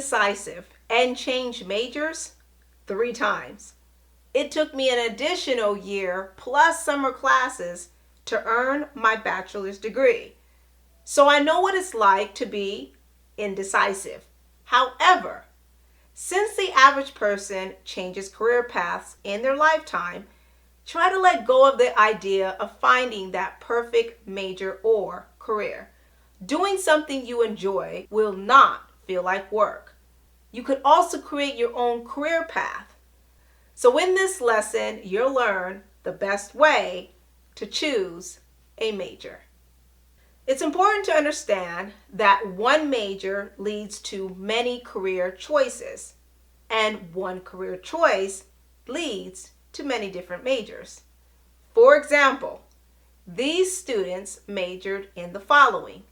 indecisive and changed majors 3 times. It took me an additional year plus summer classes to earn my bachelor's degree. So I know what it's like to be indecisive. However, since the average person changes career paths in their lifetime, try to let go of the idea of finding that perfect major or career. Doing something you enjoy will not feel like work. You could also create your own career path. So in this lesson, you'll learn the best way to choose a major. It's important to understand that one major leads to many career choices, and one career choice leads to many different majors. For example, these students majored in the following: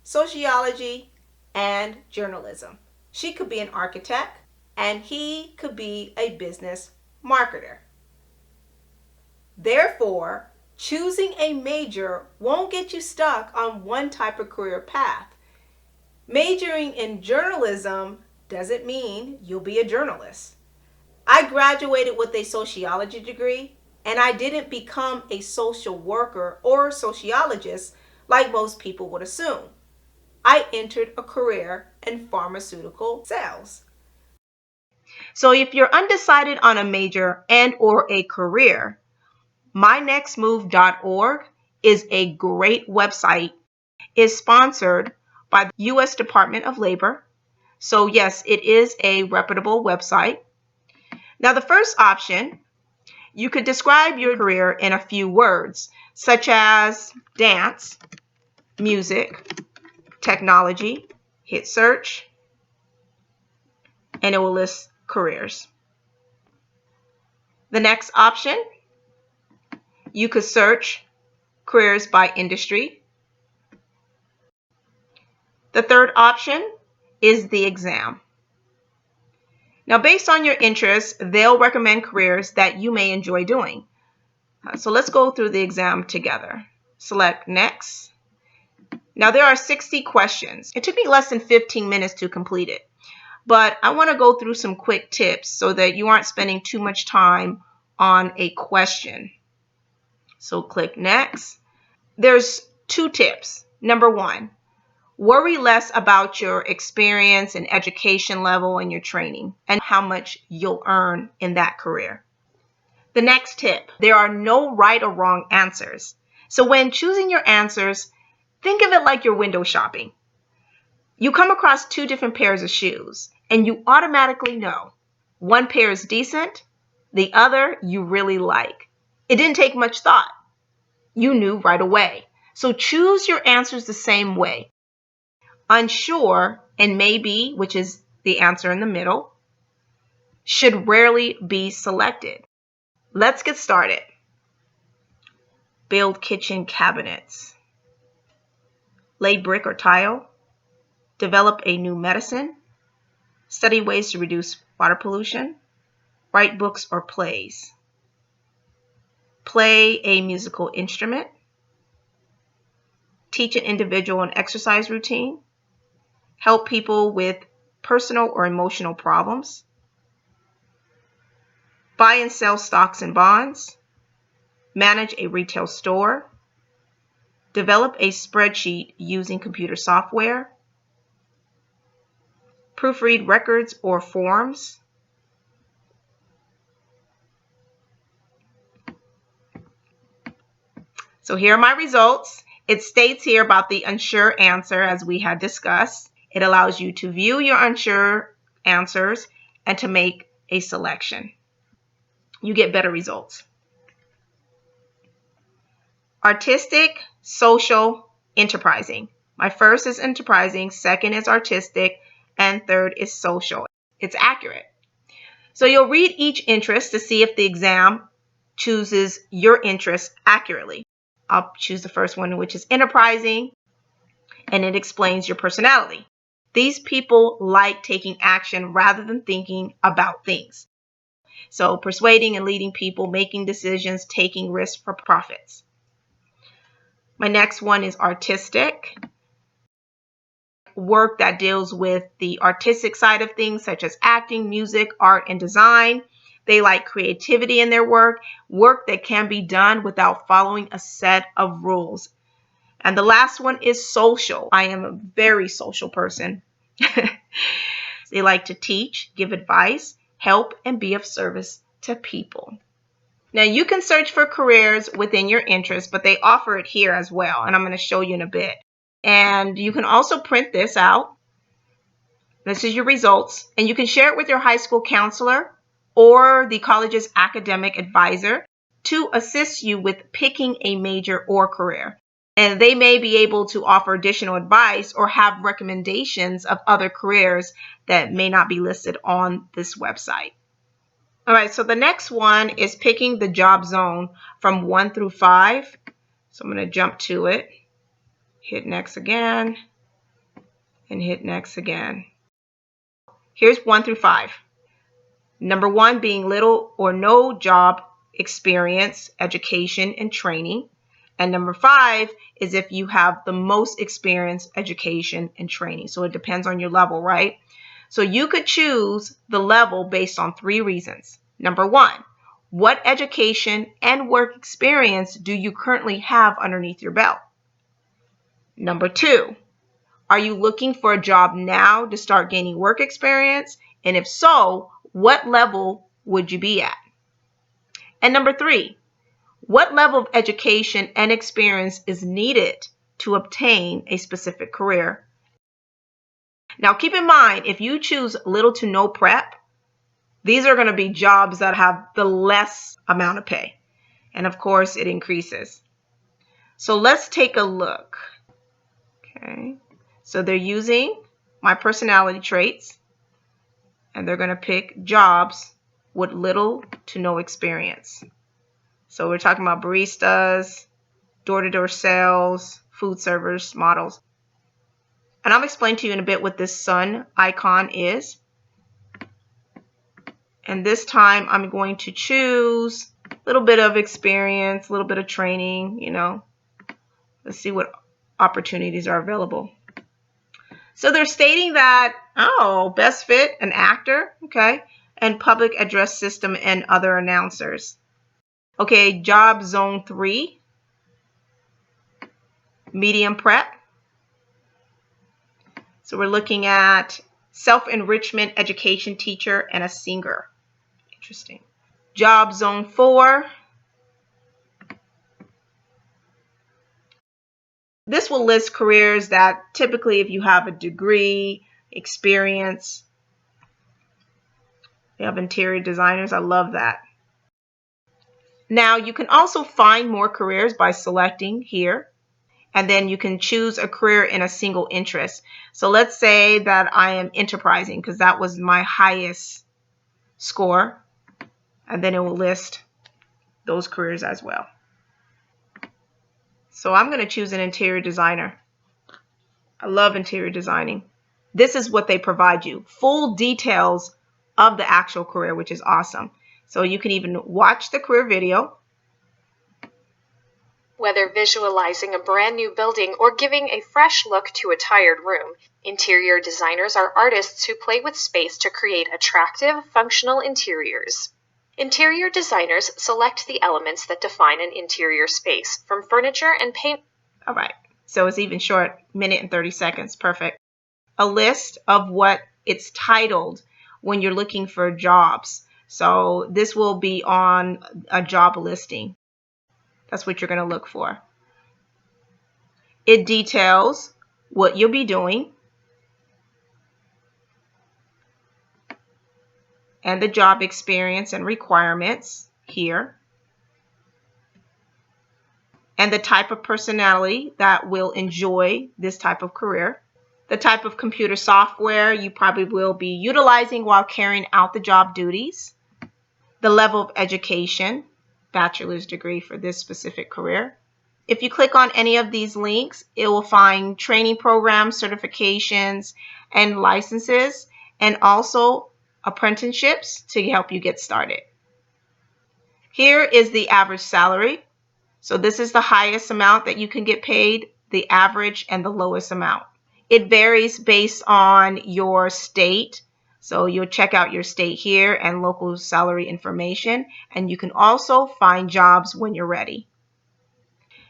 sociology and journalism. She could be an architect, and he could be a business marketer. Therefore, choosing a major won't get you stuck on one type of career path. Majoring in journalism doesn't mean you'll be a journalist. I graduated with a sociology degree, and I didn't become a social worker or sociologist like most people would assume. I entered a career in pharmaceutical sales. So if you're undecided on a major and or a career, mynextmove.org is a great website. It's sponsored by the U.S. Department of Labor. So yes, it is a reputable website. Now the first option, you could describe your career in a few words, such as dance, music, technology, hit search, and it will list careers. The next option, you could search careers by industry. The third option is the exam. Now, based on your interests, they'll recommend careers that you may enjoy doing. So let's go through the exam together. Select next. Now, there are 60 questions. It took me less than 15 minutes to complete it, but I want to go through some quick tips so that you aren't spending too much time on a question. So click next. There's 2 tips. Number 1, worry less about your experience and education level and your training and how much you'll earn in that career. The next tip, there are no right or wrong answers. So when choosing your answers, think of it like you're window shopping. You come across 2 different pairs of shoes and you automatically know one pair is decent, the other you really like. It didn't take much thought. You knew right away. So choose your answers the same way. Unsure and maybe, which is the answer in the middle, should rarely be selected. Let's get started. Build kitchen cabinets. Lay brick or tile. Develop a new medicine. Study ways to reduce water pollution. Write books or plays. Play a musical instrument. Teach an individual an exercise routine. Help people with personal or emotional problems. Buy and sell stocks and bonds. Manage a retail store. Develop a spreadsheet using computer software. Proofread records or forms. So here are my results. It states here about the unsure answer as we had discussed. It allows you to view your unsure answers and to make a selection. You get better results. Artistic, social, enterprising. My first is enterprising, second is artistic, and third is social. It's accurate. So you'll read each interest to see if the exam chooses your interest accurately. I'll choose the first one, which is enterprising, and it explains your personality. These people like taking action rather than thinking about things. So persuading and leading people, making decisions, taking risks for profits. My next one is artistic. work that deals with the artistic side of things, such as acting, music, art, and design. They like creativity in their work that can be done without following a set of rules. And the last one is social. I am a very social person. They like to teach, give advice, help, and be of service to people. Now, you can search for careers within your interests, but they offer it here as well, and I'm going to show you in a bit. And you can also print this out. This is your results, and you can share it with your high school counselor or the college's academic advisor to assist you with picking a major or career. And they may be able to offer additional advice or have recommendations of other careers that may not be listed on this website. All right, so the next one is picking the job zone from 1 through 5. So I'm going to jump to it, hit next again, and hit next again. Here's 1 through 5. Number 1 being little or no job experience, education, and training. And number 5 is if you have the most experience, education, and training. So it depends on your level, right? So you could choose the level based on 3 reasons. Number 1, what education and work experience do you currently have underneath your belt? Number 2, are you looking for a job now to start gaining work experience? And if so, what level would you be at? And number 3, what level of education and experience is needed to obtain a specific career? Now, keep in mind, if you choose little to no prep, these are going to be jobs that have the less amount of pay. And of course, it increases. So let's take a look. Okay. So they're using my personality traits, and they're going to pick jobs with little to no experience. So we're talking about baristas, door-to-door sales, food servers, models. And I'll explain to you in a bit what this sun icon is. And this time I'm going to choose a little bit of experience, a little bit of training, Let's see what opportunities are available. So they're stating that, best fit, an actor, okay, and public address system and other announcers. Okay, job zone 3, medium prep. So we're looking at self-enrichment education teacher and a singer. Interesting. Job zone 4. This will list careers that typically, if you have a degree, experience, they have interior designers. I love that. Now, you can also find more careers by selecting here, and then you can choose a career in a single interest. So let's say that I am enterprising because that was my highest score, and then it will list those careers as well. So I'm going to choose an interior designer. I love interior designing. This is what they provide you. Full details of the actual career, which is awesome. So you can even watch the career video. Whether visualizing a brand new building or giving a fresh look to a tired room, interior designers are artists who play with space to create attractive, functional interiors. Interior designers select the elements that define an interior space, from furniture and paint. All right, so it's even short, minute and 30 seconds, perfect. A list of what it's titled when you're looking for jobs. So this will be on a job listing. That's what you're going to look for. It details what you'll be doing and the job experience and requirements here, and the type of personality that will enjoy this type of career, the type of computer software you probably will be utilizing while carrying out the job duties, the level of education, bachelor's degree for this specific career. If you click on any of these links, it will find training programs, certifications, and licenses, and also apprenticeships to help you get started. Here is the average salary. So this is the highest amount that you can get paid, the average, and the lowest amount. It varies based on your state. So you'll check out your state here and local salary information, and you can also find jobs when you're ready.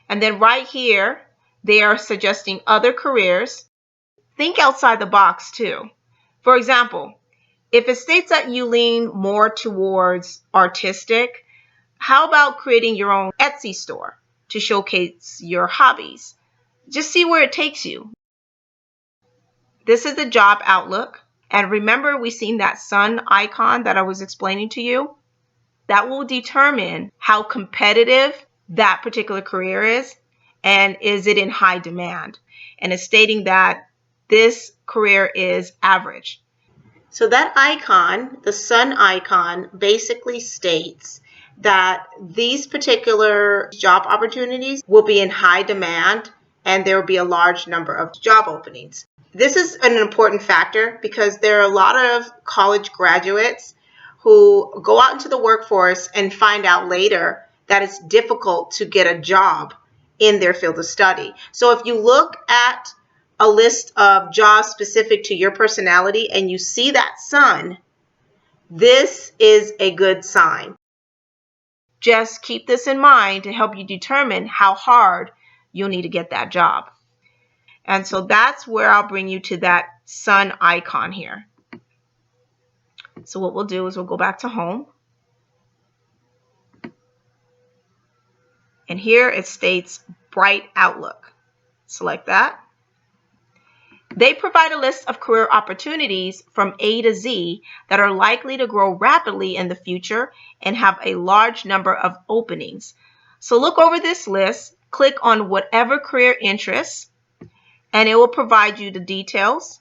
And then right here, they are suggesting other careers. Think outside the box too. For example, if it states that you lean more towards artistic, how about creating your own Etsy store to showcase your hobbies? Just see where it takes you. This is the job outlook. And remember, we seen that sun icon that I was explaining to you? That will determine how competitive that particular career is, and is it in high demand. And it's stating that this career is average. So that icon, the sun icon, basically states that these particular job opportunities will be in high demand and there will be a large number of job openings. This is an important factor because there are a lot of college graduates who go out into the workforce and find out later that it's difficult to get a job in their field of study. So if you look at a list of jobs specific to your personality and you see that sun, this is a good sign. Just keep this in mind to help you determine how hard you'll need to get that job. And so that's where I'll bring you to that sun icon here. So what we'll do is we'll go back to home. And here it states bright outlook. Select that. They provide a list of career opportunities from A to Z that are likely to grow rapidly in the future and have a large number of openings. So look over this list, click on whatever career interests, and it will provide you the details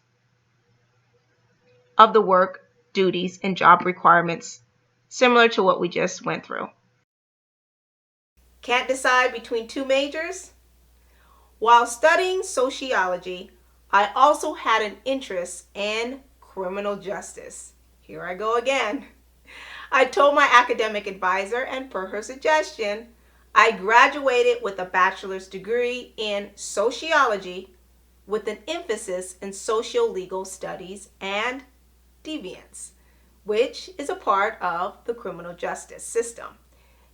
of the work, duties, and job requirements, similar to what we just went through. Can't decide between two majors? While studying sociology, I also had an interest in criminal justice. Here I go again. I told my academic advisor, and per her suggestion, I graduated with a bachelor's degree in sociology with an emphasis in socio-legal studies and deviance, which is a part of the criminal justice system.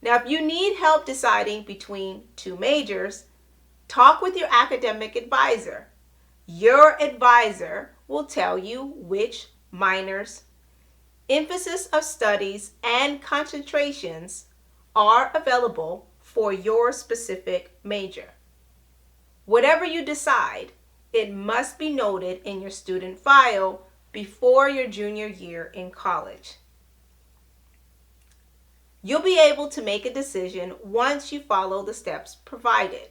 Now, if you need help deciding between two majors, talk with your academic advisor. Your advisor will tell you which minors, emphasis of studies, and concentrations are available for your specific major. Whatever you decide, it must be noted in your student file before your junior year in college. You'll be able to make a decision once you follow the steps provided.